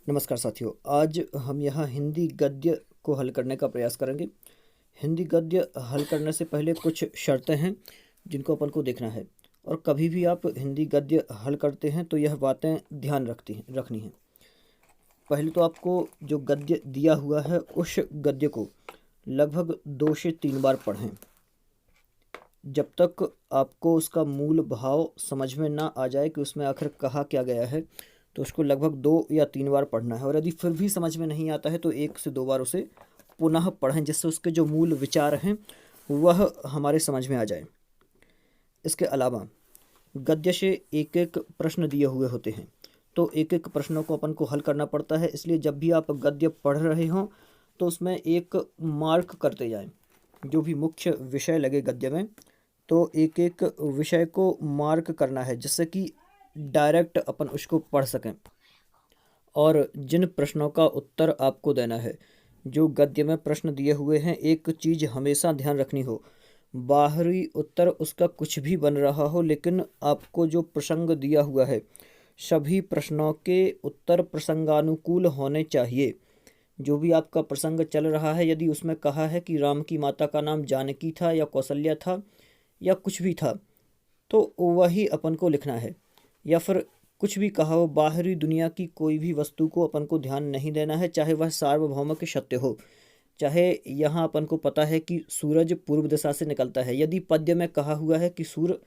नमस्कार साथियों। आज हम यहाँ हिंदी गद्य को हल करने का प्रयास करेंगे। हिंदी गद्य हल करने से पहले कुछ शर्तें हैं जिनको अपन को देखना है, और कभी भी आप हिंदी गद्य हल करते हैं तो यह बातें ध्यान रखनी हैं। पहले तो आपको जो गद्य दिया हुआ है उस गद्य को लगभग 2 से 3 बार पढ़ें। जब तक आपको उसका मूल भाव समझ में ना आ जाए कि उसमें आखिर कहा क्या गया है, तो उसको लगभग 2 या 3 बार पढ़ना है। और यदि फिर भी समझ में नहीं आता है तो 1 से 2 बार उसे पुनः पढ़ें, जिससे उसके जो मूल विचार हैं वह हमारे समझ में आ जाए। इसके अलावा गद्य से एक एक प्रश्न दिए हुए होते हैं, तो एक एक प्रश्नों को अपन को हल करना पड़ता है। इसलिए जब भी आप गद्य पढ़ रहे हों तो उसमें एक मार्क करते जाएं। जो भी मुख्य विषय लगे गद्य में, तो एक एक विषय को मार्क करना है, जिससे कि डायरेक्ट अपन उसको पढ़ सकें। और जिन प्रश्नों का उत्तर आपको देना है, जो गद्य में प्रश्न दिए हुए हैं, एक चीज़ हमेशा ध्यान रखनी हो, बाहरी उत्तर उसका कुछ भी बन रहा हो, लेकिन आपको जो प्रसंग दिया हुआ है सभी प्रश्नों के उत्तर प्रसंगानुकूल होने चाहिए। जो भी आपका प्रसंग चल रहा है, यदि उसमें कहा है कि राम की माता का नाम जानकी था या कौशल्या था या कुछ भी था, तो वही अपन को लिखना है। या फिर कुछ भी कहा हो, बाहरी दुनिया की कोई भी वस्तु को अपन को ध्यान नहीं देना है, चाहे वह सार्वभौमिक सत्य हो। चाहे यहाँ अपन को पता है कि सूरज पूर्व दिशा से निकलता है, यदि पद्य में कहा हुआ है कि सूर्य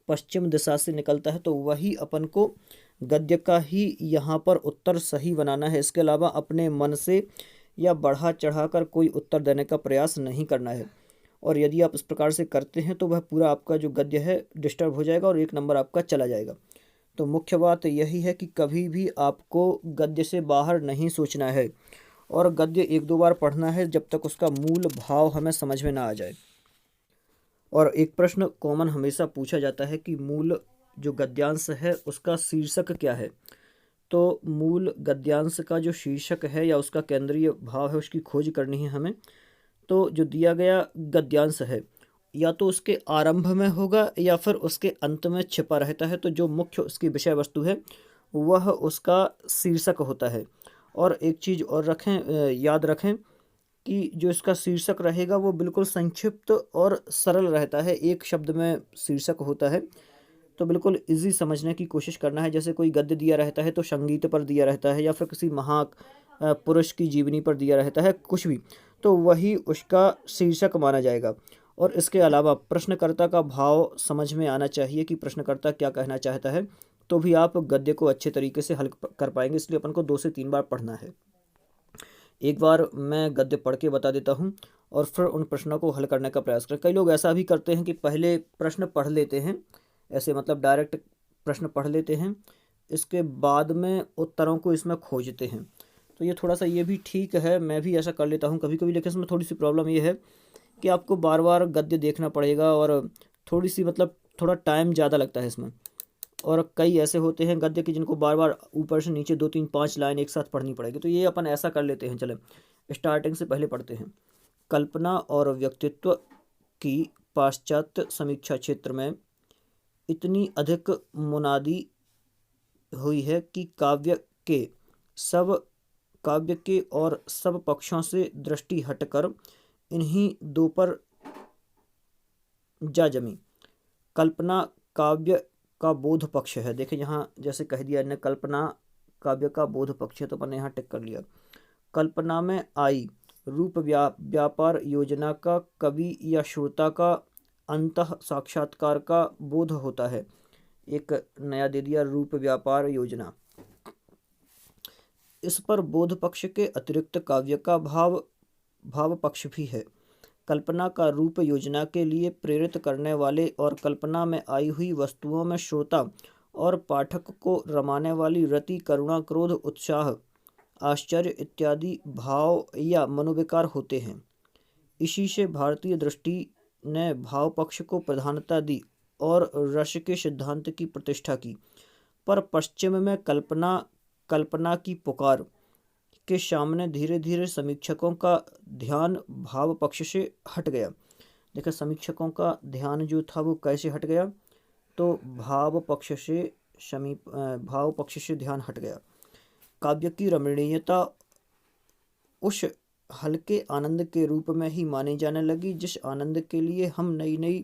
पश्चिम दिशा से निकलता है, तो वही अपन को गद्य का ही यहाँ पर उत्तर सही बनाना है। इसके अलावा अपने मन से या बढ़ा चढ़ाकर कोई उत्तर देने का प्रयास नहीं करना है। और यदि आप इस प्रकार से करते हैं तो वह पूरा आपका जो गद्य है डिस्टर्ब हो जाएगा और 1 नंबर आपका चला जाएगा। तो मुख्य बात यही है कि कभी भी आपको गद्य से बाहर नहीं सोचना है, और गद्य 1-2 बार पढ़ना है जब तक उसका मूल भाव हमें समझ में ना आ जाए। और एक प्रश्न कॉमन हमेशा पूछा जाता है कि मूल जो गद्यांश है उसका शीर्षक क्या है। तो मूल गद्यांश का जो शीर्षक है या उसका केंद्रीय भाव है, उसकी खोज करनी है हमें। तो जो दिया गया गद्यांश है, या तो उसके आरंभ में होगा या फिर उसके अंत में छिपा रहता है। तो जो मुख्य उसकी विषय वस्तु है वह उसका शीर्षक होता है। और एक चीज़ और याद रखें कि जो इसका शीर्षक रहेगा वो बिल्कुल संक्षिप्त और सरल रहता है, एक शब्द में शीर्षक होता है। तो बिल्कुल इजी समझने की कोशिश करना है। जैसे कोई गद्य दिया रहता है तो संगीत पर दिया रहता है, या फिर किसी पुरुष की जीवनी पर दिया रहता है, कुछ भी, तो वही उसका शीर्षक माना जाएगा। और इसके अलावा प्रश्नकर्ता का भाव समझ में आना चाहिए कि प्रश्नकर्ता क्या कहना चाहता है, तो भी आप गद्य को अच्छे तरीके से हल कर पाएंगे। इसलिए अपन को 2 से 3 बार पढ़ना है। एक बार मैं गद्य पढ़ के बता देता हूँ और फिर उन प्रश्नों को हल करने का प्रयास करें। कई लोग ऐसा भी करते हैं कि पहले प्रश्न पढ़ लेते हैं, ऐसे मतलब डायरेक्ट प्रश्न पढ़ लेते हैं, इसके बाद में उत्तरों को इसमें खोजते हैं। तो ये थोड़ा सा ये भी ठीक है, मैं भी ऐसा कर लेता हूँ कभी कभी, लेकिन इसमें थोड़ी सी प्रॉब्लम ये है कि आपको बार बार गद्य देखना पड़ेगा, और थोड़ी सी मतलब थोड़ा टाइम ज़्यादा लगता है इसमें। और कई ऐसे होते हैं गद्य के जिनको बार बार ऊपर से नीचे 2 3 5 लाइन एक साथ पढ़नी पड़ेगी। तो ये अपन ऐसा कर लेते हैं, चलें स्टार्टिंग से पहले पढ़ते हैं। कल्पना और व्यक्तित्व की पाश्चात्य समीक्षा क्षेत्र में इतनी अधिक मुनादी हुई है कि सब काव्य के और सब पक्षों से दृष्टि हटकर इन्हीं दो पर जा जमी। कल्पना काव्य का बोध पक्ष है। देखिए यहाँ जैसे कह दिया इन्हें, कल्पना काव्य का बोध पक्ष है, तो मैंने यहाँ टिक कर लिया। कल्पना में आई रूप व्यापार योजना का कवि या श्रोता का अंतः साक्षात्कार का बोध होता है। एक नया दे दिया, रूप व्यापार योजना। इस पर बोध पक्ष के अतिरिक्त काव्य का भाव पक्ष भी है। कल्पना का रूप योजना के लिए प्रेरित करने वाले और कल्पना में आई हुई वस्तुओं में श्रोता और पाठक को रमाने वाली रति, करुणा, क्रोध, उत्साह, आश्चर्य इत्यादि भाव या मनोविकार होते हैं। इसी से भारतीय दृष्टि ने भाव पक्ष को प्रधानता दी और रस के सिद्धांत की प्रतिष्ठा की। पर पश्चिम में कल्पना की पुकार के सामने धीरे धीरे समीक्षकों का ध्यान भाव पक्ष से हट गया। देखिए समीक्षकों का ध्यान जो था वो कैसे हट गया, तो भाव पक्ष से ध्यान हट गया। काव्य की रमणीयता उस हल्के आनंद के रूप में ही मानी जाने लगी जिस आनंद के लिए हम नई नई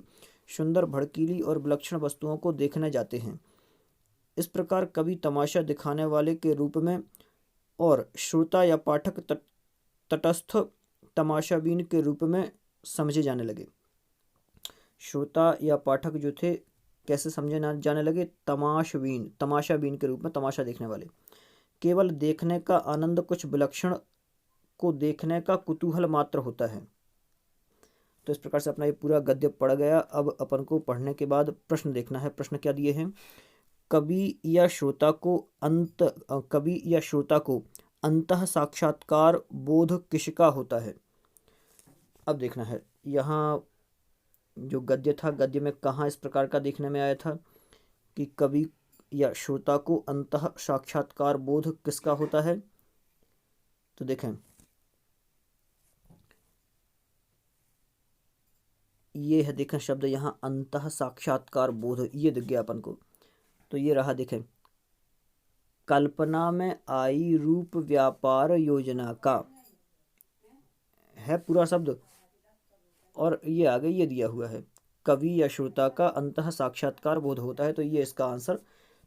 सुंदर भड़कीली और विलक्षण वस्तुओं को देखने जाते हैं। इस प्रकार कवि तमाशा दिखाने वाले के रूप में और श्रोता या पाठक तटस्थ तमाशाबीन के रूप में समझे जाने लगे। श्रोता या पाठक जो थे कैसे समझे जाने लगे? तमाशाबीन के रूप में, तमाशा देखने वाले। केवल देखने का आनंद कुछ विलक्षण को देखने का कुतूहल मात्र होता है। तो इस प्रकार से अपना ये पूरा गद्य पढ़ गया। अब अपन को पढ़ने के बाद प्रश्न देखना है। प्रश्न क्या दिए हैं? कवि या श्रोता को अंतः साक्षात्कार बोध किसका होता है? अब देखना है यहाँ जो गद्य था, गद्य में कहाँ इस प्रकार का देखने में आया था कि कवि या श्रोता को अंतः साक्षात्कार बोध किसका होता है। तो देखें, ये है, देखें शब्द यहाँ अंतः साक्षात्कार बोध, ये दिख गया अपन को। तो ये रहा, देखें, कल्पना में आई रूप व्यापार योजना का है पूरा शब्द, और ये आगे ये दिया हुआ है कवि या श्रोता का अंतः साक्षात्कार बोध होता है। तो ये इसका आंसर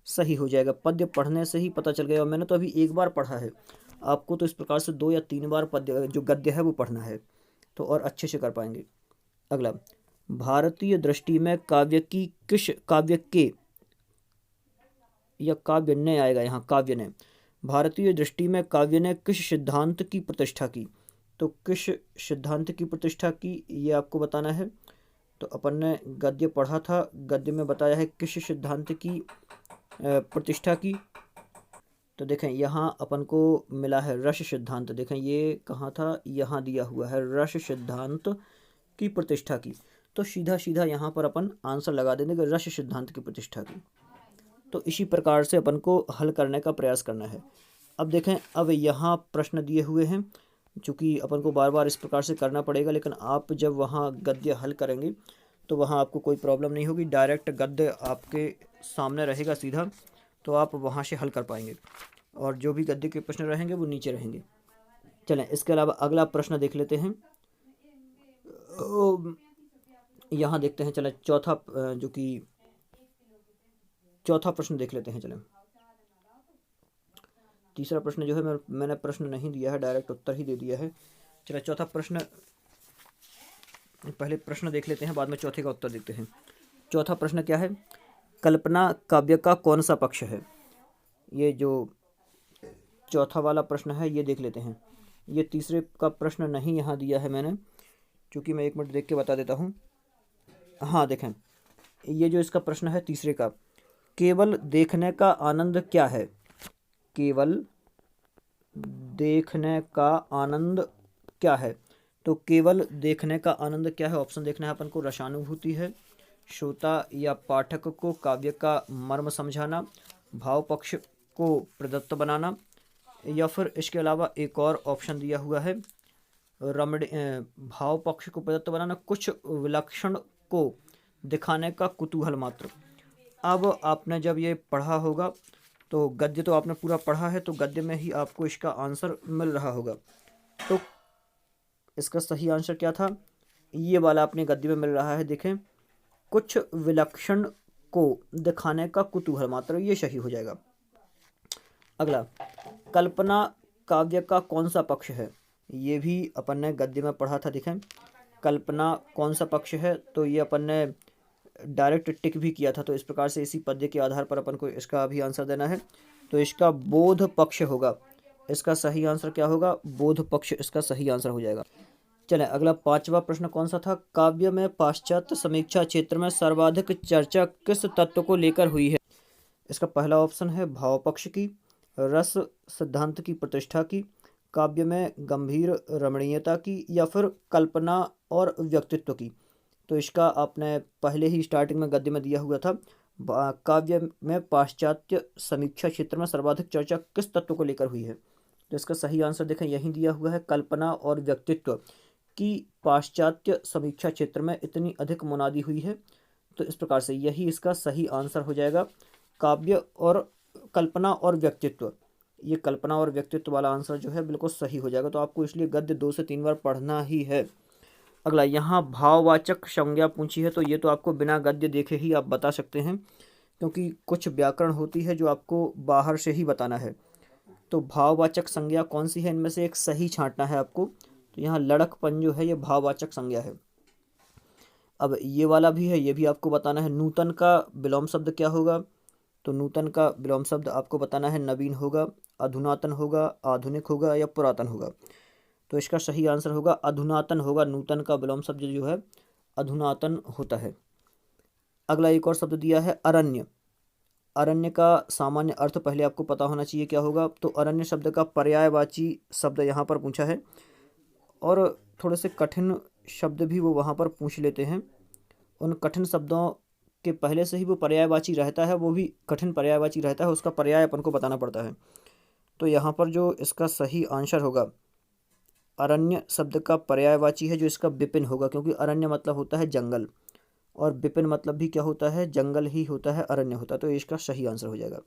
सही हो जाएगा। पद्य पढ़ने से ही पता चल गया, और मैंने तो अभी एक बार पढ़ा है, आपको तो इस प्रकार से 2 या 3 बार पद्य जो गद्य है वो पढ़ना है, तो और अच्छे से कर पाएंगे। अगला, भारतीय दृष्टि में काव्य के या काव्य ने आएगा यहाँ, काव्य ने, भारतीय दृष्टि में काव्य ने किस सिद्धांत की प्रतिष्ठा की? तो किस सिद्धांत की प्रतिष्ठा की ये आपको बताना है। तो अपन ने गद्य पढ़ा था, गद्य में बताया है किस सिद्धांत की प्रतिष्ठा की। तो देखें यहाँ अपन को मिला है रस सिद्धांत। देखें ये कहाँ था, यहाँ दिया हुआ है रस सिद्धांत की प्रतिष्ठा की। तो सीधा सीधा यहाँ पर अपन आंसर लगा देंगे कि रस सिद्धांत की प्रतिष्ठा की। तो इसी प्रकार से अपन को हल करने का प्रयास करना है। अब देखें, अब यहाँ प्रश्न दिए हुए हैं, चूँकि अपन को बार बार इस प्रकार से करना पड़ेगा, लेकिन आप जब वहाँ गद्य हल करेंगे तो वहाँ आपको कोई प्रॉब्लम नहीं होगी। डायरेक्ट गद्य आपके सामने रहेगा सीधा, तो आप वहाँ से हल कर पाएंगे, और जो भी गद्य के प्रश्न रहेंगे वो नीचे रहेंगे। चलें, इसके अलावा अगला प्रश्न देख लेते हैं। यहाँ देखते हैं, चलें चौथा प्रश्न देख लेते हैं। चलें, तीसरा प्रश्न जो है मैंने प्रश्न नहीं दिया है, डायरेक्ट उत्तर ही दे दिया है। चलिए चौथा प्रश्न, पहले प्रश्न देख लेते हैं, बाद में चौथे का उत्तर देखते हैं। चौथा प्रश्न क्या है? कल्पना काव्य का कौन सा पक्ष है? ये जो चौथा वाला प्रश्न है ये देख लेते हैं। ये तीसरे का प्रश्न नहीं यहाँ दिया है मैंने, क्योंकि मैं 1 मिनट देख के बता देता हूँ। हाँ देखें, ये जो इसका प्रश्न है तीसरे का, केवल देखने का आनंद क्या है? केवल देखने का आनंद क्या है? तो केवल देखने का आनंद क्या है? ऑप्शन देखना है अपन को। रसानुभूति है, श्रोता या पाठक को काव्य का मर्म समझाना, भाव पक्ष को प्रदत्त बनाना, या फिर इसके अलावा एक और ऑप्शन दिया हुआ है भाव पक्ष को प्रदत्त बनाना, कुछ विलक्षण को दिखाने का कुतूहल मात्र। अब आपने जब ये पढ़ा होगा, तो गद्य तो आपने पूरा पढ़ा है, तो गद्य में ही आपको इसका आंसर मिल रहा होगा। तो इसका सही आंसर क्या था? ये वाला अपने गद्य में मिल रहा है। देखें, कुछ विलक्षण को दिखाने का कुतूहल मात्र, ये सही हो जाएगा। अगला, कल्पना काव्य का कौन सा पक्ष है? ये भी अपन ने गद्य में पढ़ा था। देखें, कल्पना कौन सा पक्ष है, तो ये अपन ने डायरेक्ट टिक भी किया था। तो इस प्रकार से इसी पद्य के आधार पर अपन को इसका भी आंसर देना है। तो इसका बोध पक्ष होगा। इसका सही आंसर क्या होगा? बोध पक्ष इसका सही आंसर हो जाएगा। चलें, अगला 5वां प्रश्न कौन सा था? काव्य में पाश्चात्य समीक्षा क्षेत्र में सर्वाधिक चर्चा किस तत्व को लेकर हुई है? इसका पहला ऑप्शन है भाव पक्ष की, रस सिद्धांत की प्रतिष्ठा की, काव्य में गंभीर रमणीयता की, या फिर कल्पना और व्यक्तित्व की। तो इसका आपने पहले ही स्टार्टिंग में गद्य में दिया हुआ था, काव्य में पाश्चात्य समीक्षा क्षेत्र में सर्वाधिक चर्चा किस तत्व को लेकर हुई है। तो इसका सही आंसर देखें, यहीं दिया हुआ है, कल्पना और व्यक्तित्व की पाश्चात्य समीक्षा क्षेत्र में इतनी अधिक मुनादी हुई है। तो इस प्रकार से यही इसका सही आंसर हो जाएगा। काव्य और कल्पना और व्यक्तित्व, ये कल्पना और व्यक्तित्व वाला आंसर जो है बिल्कुल सही हो जाएगा। तो आपको इसलिए गद्य 2 से 3 बार पढ़ना ही है। अगला, यहाँ भाववाचक संज्ञा पूछी है, तो ये तो आपको बिना गद्य देखे ही आप बता सकते हैं, क्योंकि कुछ व्याकरण होती है जो आपको बाहर से ही बताना है। तो भाववाचक संज्ञा कौन सी है, इनमें से एक सही छांटना है आपको। तो यहाँ लड़कपन जो है ये भाववाचक संज्ञा है। अब ये वाला भी है, ये भी आपको बताना है। नूतन का विलोम शब्द क्या होगा, तो नूतन का विलोम शब्द आपको बताना है नवीन होगा, अधुनातन होगा, आधुनिक होगा या पुरातन होगा। तो इसका सही आंसर होगा अधुनातन होगा। नूतन का विलोम शब्द जो है अधुनातन होता है। अगला एक और शब्द दिया है अरण्य। अरण्य का सामान्य अर्थ पहले आपको पता होना चाहिए क्या होगा। तो अरण्य शब्द का पर्यायवाची शब्द यहाँ पर पूछा है, और थोड़े से कठिन शब्द भी वो वहाँ पर पूछ लेते हैं। उन कठिन शब्दों के पहले से ही वो पर्यायवाची रहता है, वो भी कठिन पर्यायवाची रहता है, उसका पर्याय अपन को बताना पड़ता है। तो यहाँ पर जो इसका सही आंसर होगा, अरण्य शब्द का पर्यायवाची है जो इसका विपिन होगा, क्योंकि अरण्य मतलब होता है जंगल, और विपिन मतलब भी क्या होता है, जंगल ही होता है, अरण्य होता है। तो इसका सही आंसर हो जाएगा।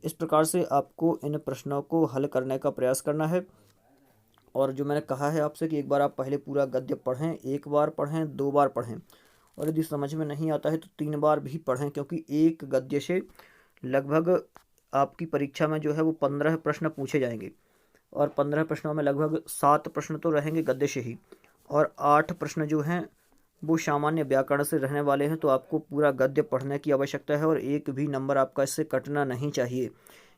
इस प्रकार से आपको इन प्रश्नों को हल करने का प्रयास करना है। और जो मैंने कहा है आपसे कि एक बार आप पहले पूरा गद्य पढ़ें, 1 बार पढ़ें, 2 बार पढ़ें, और यदि समझ में नहीं आता है तो 3 बार भी पढ़ें, क्योंकि एक गद्य से लगभग आपकी परीक्षा में जो है वो 15 प्रश्न पूछे जाएंगे, और 15 प्रश्नों में लगभग 7 प्रश्न तो रहेंगे गद्य से ही, और 8 प्रश्न जो हैं वो सामान्य व्याकरण से रहने वाले हैं। तो आपको पूरा गद्य पढ़ने की आवश्यकता है, और एक भी नंबर आपका इससे कटना नहीं चाहिए,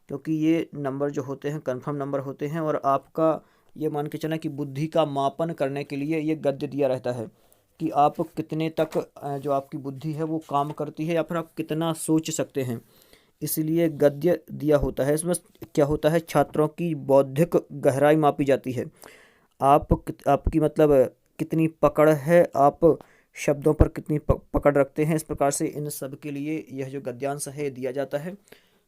क्योंकि ये नंबर जो होते हैं कन्फर्म नंबर होते हैं। और आपका ये मान के चलें कि बुद्धि का मापन करने के लिए ये गद्य दिया रहता है कि आप कितने तक जो आपकी बुद्धि है वो काम करती है, या फिर आप कितना सोच सकते हैं, इसलिए गद्य दिया होता है। इसमें क्या होता है, छात्रों की बौद्धिक गहराई मापी जाती है। आपकी मतलब कितनी पकड़ है, आप शब्दों पर कितनी पकड़ रखते हैं। इस प्रकार से इन सब के लिए यह जो गद्यांश है दिया जाता है।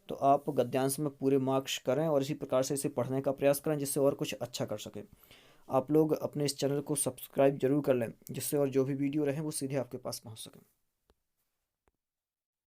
तो आप गद्यांश में पूरे मार्क्स करें, और इसी प्रकार से इसे पढ़ने का प्रयास करें, जिससे और कुछ अच्छा कर सकें। आप लोग अपने इस चैनल को सब्सक्राइब जरूर कर लें, जिससे और जो भी वीडियो रहे वो सीधे आपके पास पहुंच सकें।